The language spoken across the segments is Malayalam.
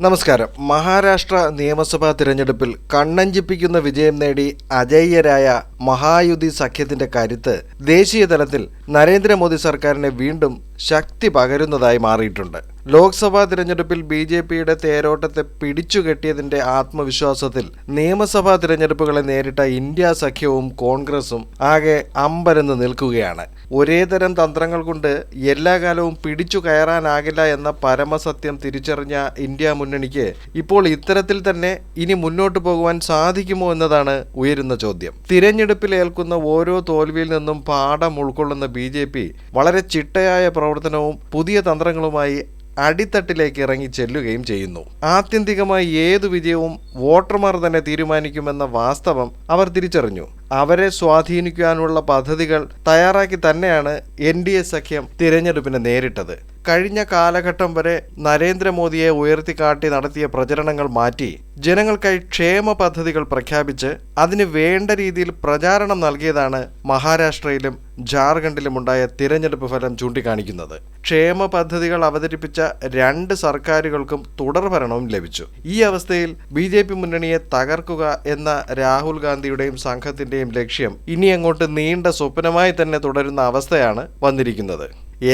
നമസ്കാരം. മഹാരാഷ്ട്ര നിയമസഭാ തിരഞ്ഞെടുപ്പിൽ കണ്ണഞ്ചിപ്പിക്കുന്ന വിജയം നേടി അജയ്യരായ മഹായുതി സഖ്യത്തിന്റെ കരുത്ത് ദേശീയ തലത്തിൽ നരേന്ദ്രമോദി സർക്കാരിനെ വീണ്ടും ശക്തി പകരുന്നതായി മാറിയിട്ടുണ്ട്. ലോക്സഭാ തിരഞ്ഞെടുപ്പിൽ BJPയുടെ തേരോട്ടത്തെ പിടിച്ചുകെട്ടിയതിന്റെ ആത്മവിശ്വാസത്തിൽ നിയമസഭാ തിരഞ്ഞെടുപ്പുകളെ നേരിട്ട ഇന്ത്യ സഖ്യവും കോൺഗ്രസും ആകെ അമ്പരന്ന് നിൽക്കുകയാണ്. ഒരേ തരം തന്ത്രങ്ങൾ കൊണ്ട് എല്ലാ കാലവും പിടിച്ചു കയറാനാകില്ല എന്ന പരമസത്യം തിരിച്ചറിഞ്ഞ ഇന്ത്യ മുന്നണിക്ക് ഇപ്പോൾ ഇത്തരത്തിൽ തന്നെ ഇനി മുന്നോട്ടു പോകുവാൻ സാധിക്കുമോ എന്നതാണ് ഉയരുന്ന ചോദ്യം. തിരഞ്ഞെടുപ്പിൽ ഏൽക്കുന്ന ഓരോ തോൽവിയിൽ നിന്നും പാഠം ഉൾക്കൊള്ളുന്ന BJP വളരെ ചിട്ടയായ പ്രവർത്തനവും പുതിയ തന്ത്രങ്ങളുമായി അടിത്തട്ടിലേക്ക് ഇറങ്ങി ചെല്ലുകയും ചെയ്യുന്നു. ആത്യന്തികമായി ഏതു വിജയവും വോട്ടർമാർ തന്നെ തീരുമാനിക്കുമെന്ന വാസ്തവം അവർ തിരിച്ചറിഞ്ഞു. അവരെ സ്വാധീനിക്കാനുള്ള പദ്ധതികൾ തയ്യാറാക്കി തന്നെയാണ് NDA സഖ്യം തിരഞ്ഞെടുപ്പിനെ നേരിട്ടത്. കഴിഞ്ഞ കാലഘട്ടം വരെ നരേന്ദ്രമോദിയെ ഉയർത്തിക്കാട്ടി നടത്തിയ പ്രചരണങ്ങൾ മാറ്റി ജനങ്ങൾക്കായി ക്ഷേമ പദ്ധതികൾ പ്രഖ്യാപിച്ച് അതിന് വേണ്ട രീതിയിൽ പ്രചാരണം നൽകിയതാണ് മഹാരാഷ്ട്രയിലും ജാർഖണ്ഡിലുമുണ്ടായ തിരഞ്ഞെടുപ്പ് ഫലം ചൂണ്ടിക്കാണിക്കുന്നത്. ക്ഷേമ പദ്ധതികൾ അവതരിപ്പിച്ച രണ്ട് സർക്കാരുകൾക്കും തുടർഭരണവും ലഭിച്ചു. ഈ അവസ്ഥയിൽ BJP മുന്നണിയെ തകർക്കുക എന്ന രാഹുൽ ഗാന്ധിയുടെയും സംഘത്തിന്റെയും ലക്ഷ്യം ഇനി അങ്ങോട്ട് നീണ്ട സ്വപ്നമായി തന്നെ തുടരുന്ന അവസ്ഥയാണ് വന്നിരിക്കുന്നത്.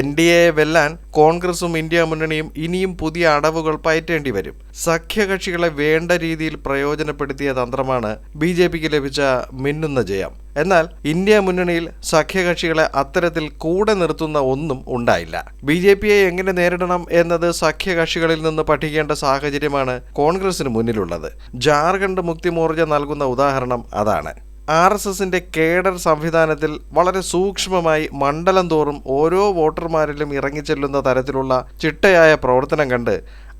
NDAയെ വെല്ലാൻ കോൺഗ്രസും ഇന്ത്യ മുന്നണിയും ഇനിയും പുതിയ അടവുകൾ പയറ്റേണ്ടി വരും. സഖ്യകക്ഷികളെ വേണ്ട രീതിയിൽ പ്രയോജനപ്പെടുത്തിയ തന്ത്രമാണ് BJPക്ക് ലഭിച്ച മിന്നുന്ന ജയം. എന്നാൽ ഇന്ത്യ മുന്നണിയിൽ സഖ്യകക്ഷികളെ അത്തരത്തിൽ കൂടെ നിർത്തുന്ന ഒന്നും ഉണ്ടായില്ല. BJPയെ എങ്ങനെ നേരിടണം എന്നത് സഖ്യകക്ഷികളിൽ നിന്ന് പഠിക്കേണ്ട സാഹചര്യമാണ് കോൺഗ്രസിന് മുന്നിലുള്ളത്. ജാർഖണ്ഡ് മുക്തി മോർച്ച നൽകുന്ന ഉദാഹരണം അതാണ്. RSSന്റെ കേഡർ സംവിധാനത്തിൽ വളരെ സൂക്ഷ്മമായി മണ്ഡലം തോറും ഓരോ വോട്ടർമാരിലും ഇറങ്ങിച്ചെല്ലുന്ന തരത്തിലുള്ള ചിട്ടയായ പ്രവർത്തനം കണ്ട്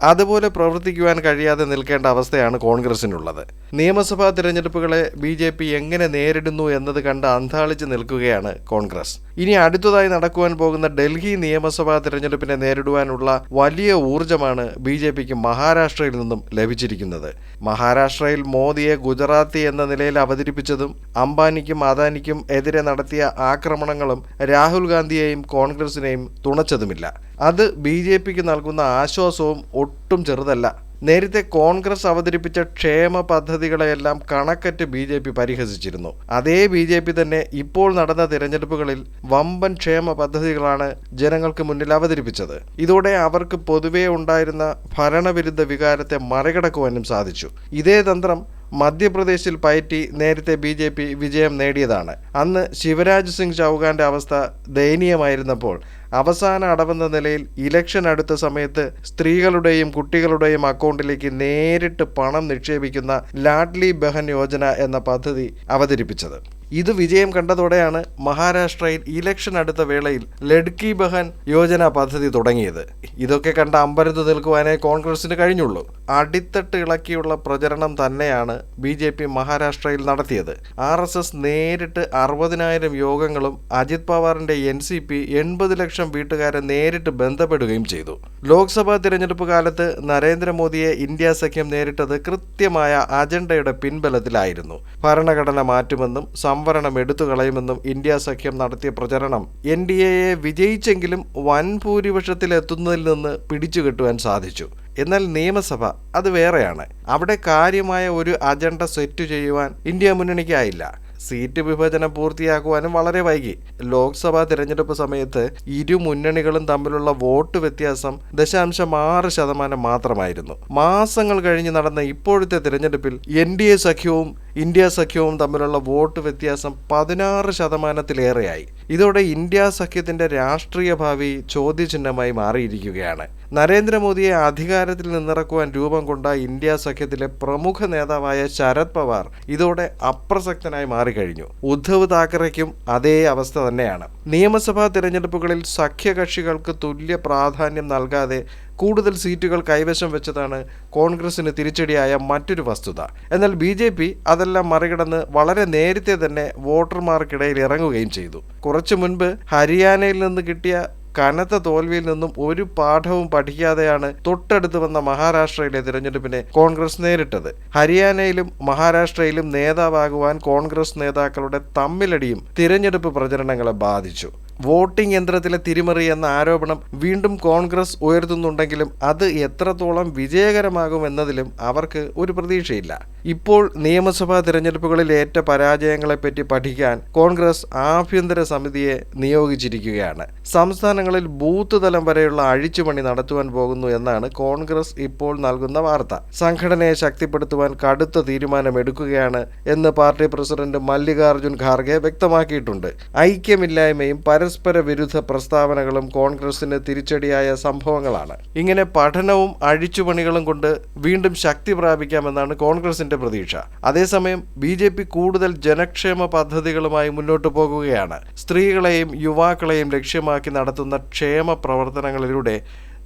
അതുപോലെ പ്രവർത്തിക്കുവാൻ കഴിയാതെ നിൽക്കേണ്ട അവസ്ഥയാണ് കോൺഗ്രസിനുള്ളത്. നിയമസഭാ തിരഞ്ഞെടുപ്പുകളെ BJP എങ്ങനെ നേരിടുന്നു എന്നത് കണ്ട് അന്താളിച്ച് നിൽക്കുകയാണ് കോൺഗ്രസ്. ഇനി അടുത്തതായി നടക്കുവാൻ പോകുന്ന ഡൽഹി നിയമസഭാ തിരഞ്ഞെടുപ്പിനെ നേരിടുവാനുള്ള വലിയ ഊർജ്ജമാണ് BJPക്ക് മഹാരാഷ്ട്രയിൽ നിന്നും ലഭിച്ചിരിക്കുന്നത്. മഹാരാഷ്ട്രയിൽ മോദിയെ ഗുജറാത്തി എന്ന നിലയിൽ അവതരിപ്പിച്ചതും അംബാനിക്കും അദാനിക്കും എതിരെ നടത്തിയ ആക്രമണങ്ങളും രാഹുൽ ഗാന്ധിയെയും കോൺഗ്രസിനെയും തുണച്ചതുമില്ല. അത് BJPക്ക് നൽകുന്ന ആശ്വാസവും ഒട്ടും ചെറുതല്ല. നേരത്തെ കോൺഗ്രസ് അവതരിപ്പിച്ച ക്ഷേമ പദ്ധതികളെയെല്ലാം കണക്കറ്റ് BJP പരിഹസിച്ചിരുന്നു. അതേ BJP തന്നെ ഇപ്പോൾ നടന്ന തിരഞ്ഞെടുപ്പുകളിൽ വമ്പൻ ക്ഷേമ പദ്ധതികളാണ് ജനങ്ങൾക്ക് മുന്നിൽ അവതരിപ്പിച്ചത്. ഇതോടെ അവർക്ക് പൊതുവെ ഉണ്ടായിരുന്ന ഭരണവിരുദ്ധ വികാരത്തെ മറികടക്കുവാനും സാധിച്ചു. ഇതേ തന്ത്രം മധ്യപ്രദേശിൽ പയറ്റി നേരത്തെ BJP വിജയം നേടിയതാണ്. അന്ന് ശിവരാജ് സിംഗ് ചൗഹാന്റെ അവസ്ഥ ദയനീയമായിരുന്നപ്പോൾ അവസാന അടവെന്ന നിലയിൽ ഇലക്ഷൻ അടുത്ത സമയത്ത് സ്ത്രീകളുടെയും കുട്ടികളുടെയും അക്കൗണ്ടിലേക്ക് നേരിട്ട് പണം നിക്ഷേപിക്കുന്ന ലാഡ്ലി ബഹൻ യോജന എന്ന പദ്ധതി അവതരിപ്പിച്ചത്. ഇത് വിജയം കണ്ടതോടെയാണ് മഹാരാഷ്ട്രയിൽ ഇലക്ഷൻ അടുത്ത വേളയിൽ ലഡ്കി ബഹൻ യോജന പദ്ധതി തുടങ്ങിയത്. ഇതൊക്കെ കണ്ട് അമ്പരന്ന് നിൽക്കുവാനേ കോൺഗ്രസിന് കഴിഞ്ഞുള്ളൂ. അടിത്തട്ട് ഇളക്കിയുള്ള പ്രചരണം തന്നെയാണ് BJP മഹാരാഷ്ട്രയിൽ നടത്തിയത്. RSS നേരിട്ട് 60,000 യോഗങ്ങളും അജിത് പവാറിന്റെ NCP 80 ലക്ഷം വീട്ടുകാരെ നേരിട്ട് ബന്ധപ്പെടുകയും ചെയ്തു. ലോക്സഭാ തിരഞ്ഞെടുപ്പ് കാലത്ത് നരേന്ദ്രമോദിയെ ഇന്ത്യ സഖ്യം നേരിട്ടത് കൃത്യമായ അജണ്ടയുടെ പിൻബലത്തിലായിരുന്നു. ഭരണഘടന മാറ്റുമെന്നും സംവരണം എടുത്തുകളയുമെന്നും ഇന്ത്യ സഖ്യം നടത്തിയ പ്രചരണം NDAയെ വിജയിച്ചെങ്കിലും വൻ ഭൂരിപക്ഷത്തിൽ എത്തുന്നതിൽ നിന്ന് പിടിച്ചുകെട്ടുവാൻ സാധിച്ചു. എന്നാൽ നിയമസഭ അത് വേറെയാണ്. അവിടെ കാര്യമായ ഒരു അജണ്ട സെറ്റ് ചെയ്യുവാൻ ഇന്ത്യ മുന്നണിക്കായില്ല. സീറ്റ് വിഭജനം പൂർത്തിയാക്കുവാനും വളരെ വൈകി. ലോക്സഭാ തിരഞ്ഞെടുപ്പ് സമയത്ത് ഇരു മുന്നണികളും തമ്മിലുള്ള വോട്ട് വ്യത്യാസം 0.6% മാത്രമായിരുന്നു. മാസങ്ങൾ കഴിഞ്ഞ് നടന്ന ഇപ്പോഴത്തെ തിരഞ്ഞെടുപ്പിൽ NDA സഖ്യവും ഇന്ത്യ സഖ്യവും തമ്മിലുള്ള വോട്ട് വ്യത്യാസം 16%-ലേറെയായി. ഇതോടെ ഇന്ത്യ സഖ്യത്തിന്റെ രാഷ്ട്രീയ ഭാവി ചോദ്യചിഹ്നമായി മാറിയിരിക്കുകയാണ്. നരേന്ദ്രമോദിയെ അധികാരത്തിൽ നിന്നിറക്കുവാൻ രൂപം കൊണ്ട ഇന്ത്യ സഖ്യത്തിലെ പ്രമുഖ നേതാവായ ശരത് പവാർ ഇതോടെ അപ്രസക്തനായി മാറിക്കഴിഞ്ഞു. ഉദ്ധവ് താക്കറെയ്ക്കും അതേ അവസ്ഥ തന്നെയാണ്. നിയമസഭാ തിരഞ്ഞെടുപ്പുകളിൽ സഖ്യകക്ഷികൾക്ക് തുല്യ പ്രാധാന്യം നൽകാതെ കൂടുതൽ സീറ്റുകൾ കൈവശം വെച്ചതാണ് കോൺഗ്രസിന് തിരിച്ചടിയായ മറ്റൊരു വസ്തുത. എന്നാൽ BJP അതെല്ലാം മറികടന്ന് വളരെ നേരത്തെ തന്നെ വോട്ടർമാർക്കിടയിൽ ഇറങ്ങുകയും ചെയ്തു. കുറച്ചു മുൻപ് ഹരിയാനയിൽ നിന്ന് കിട്ടിയ കനത്ത തോൽവിയിൽ നിന്നും ഒരു പാഠവും പഠിക്കാതെയാണ് തൊട്ടടുത്ത് വന്ന മഹാരാഷ്ട്രയിലെ തിരഞ്ഞെടുപ്പിനെ കോൺഗ്രസ് നേരിട്ടത്. ഹരിയാനയിലും മഹാരാഷ്ട്രയിലും നേതാവാകുവാൻ കോൺഗ്രസ് നേതാക്കളുടെ തമ്മിലടിയും തിരഞ്ഞെടുപ്പ് പ്രചരണങ്ങളെ ബാധിച്ചു. വോട്ടിംഗ് യന്ത്രത്തിലെ തിരിമറി എന്ന ആരോപണം വീണ്ടും കോൺഗ്രസ് ഉയർത്തുന്നുണ്ടെങ്കിലും അത് എത്രത്തോളം വിജയകരമാകുമെന്നതിലും അവർക്ക് ഒരു പ്രതീക്ഷയില്ല. ഇപ്പോൾ നിയമസഭാ തിരഞ്ഞെടുപ്പുകളിൽ ഏറ്റ പരാജയങ്ങളെപ്പറ്റി പഠിക്കാൻ കോൺഗ്രസ് ആഭ്യന്തര സമിതിയെ നിയോഗിച്ചിരിക്കുകയാണ്. സംസ്ഥാനങ്ങളിൽ ബൂത്ത് തലം വരെയുള്ള അഴിച്ചുപണി നടത്തുവാൻ പോകുന്നു എന്നാണ് കോൺഗ്രസ് ഇപ്പോൾ നൽകുന്ന വാർത്ത. സംഘടനയെ ശക്തിപ്പെടുത്തുവാൻ കടുത്ത തീരുമാനമെടുക്കുകയാണ് എന്ന് പാർട്ടി പ്രസിഡന്റ് മല്ലികാർജുൻ ഖാർഗെ വ്യക്തമാക്കിയിട്ടുണ്ട്. ഐക്യമില്ലായ്മയും പരസ്പര വിരുദ്ധ പ്രസ്താവനകളും കോൺഗ്രസിന് തിരിച്ചടിയായ സംഭവങ്ങളാണ്. ഇങ്ങനെ പഠനവും അഴിച്ചുപണികളും കൊണ്ട് വീണ്ടും ശക്തി പ്രാപിക്കാമെന്നാണ് കോൺഗ്രസിന്റെ പ്രതീക്ഷ. അതേസമയം BJP കൂടുതൽ ജനക്ഷേമ പദ്ധതികളുമായി മുന്നോട്ടു പോകുകയാണ്. സ്ത്രീകളെയും യുവാക്കളെയും ലക്ഷ്യമാക്കി നടത്തുന്ന ക്ഷേമ പ്രവർത്തനങ്ങളിലൂടെ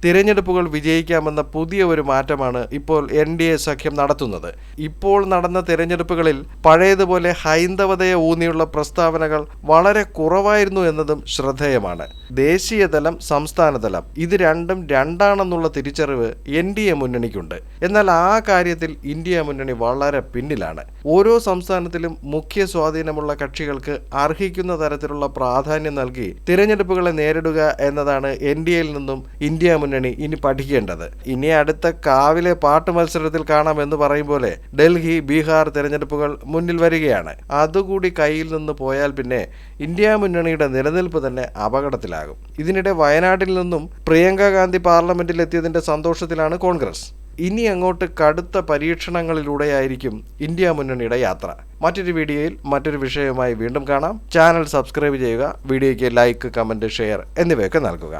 തിരഞ്ഞെടുപ്പുകൾ വിജയിക്കാമെന്ന പുതിയ ഒരു മാറ്റമാണ് ഇപ്പോൾ NDA സഖ്യം നടത്തുന്നത്. ഇപ്പോൾ നടന്ന തിരഞ്ഞെടുപ്പുകളിൽ പഴയതുപോലെ ഹൈന്ദവതയെ ഊന്നിയുള്ള പ്രസ്താവനകൾ വളരെ കുറവായിരുന്നു എന്നതും ശ്രദ്ധേയമാണ്. ദേശീയതലം, സംസ്ഥാനതലം ഇത് രണ്ടും രണ്ടാണെന്നുള്ള തിരിച്ചറിവ് NDA മുന്നണിക്കുണ്ട്. എന്നാൽ ആ കാര്യത്തിൽ ഇന്ത്യ മുന്നണി വളരെ പിന്നിലാണ്. ഓരോ സംസ്ഥാനത്തിലും മുഖ്യ സ്വാധീനമുള്ള കക്ഷികൾക്ക് അർഹിക്കുന്ന തരത്തിലുള്ള പ്രാധാന്യം നൽകി തിരഞ്ഞെടുപ്പുകളെ നേരിടുക എന്നതാണ് NDAയിൽ നിന്നും ഇന്ത്യ മുന്നണി ഇനി പഠിക്കേണ്ടത്. ഇനി അടുത്ത കാവിലെ പാട്ട് മത്സരത്തിൽ കാണാമെന്ന് പറയും പോലെ ഡൽഹി, ബീഹാർ തിരഞ്ഞെടുപ്പുകൾ മുന്നിൽ വരികയാണ്. അതുകൂടി കയ്യിൽ നിന്ന് പോയാൽ പിന്നെ ഇന്ത്യ മുന്നണിയുടെ നിലനിൽപ്പ് തന്നെ അപകടത്തിലാകും. ഇതിനിടെ വയനാട്ടിൽ നിന്നും പ്രിയങ്ക ഗാന്ധി പാർലമെന്റിൽ എത്തിയതിന്റെ സന്തോഷത്തിലാണ് കോൺഗ്രസ്. ഇനി അങ്ങോട്ട് കടുത്ത പരീക്ഷണങ്ങളിലൂടെയായിരിക്കും ഇന്ത്യ മുന്നണിയുടെ യാത്ര. മറ്റൊരു വീഡിയോയിൽ മറ്റൊരു വിഷയവുമായി വീണ്ടും കാണാം. ചാനൽ സബ്സ്ക്രൈബ് ചെയ്യുക. വീഡിയോയ്ക്ക് ലൈക്ക്, കമന്റ്, ഷെയർ എന്നിവയൊക്കെ നൽകുക.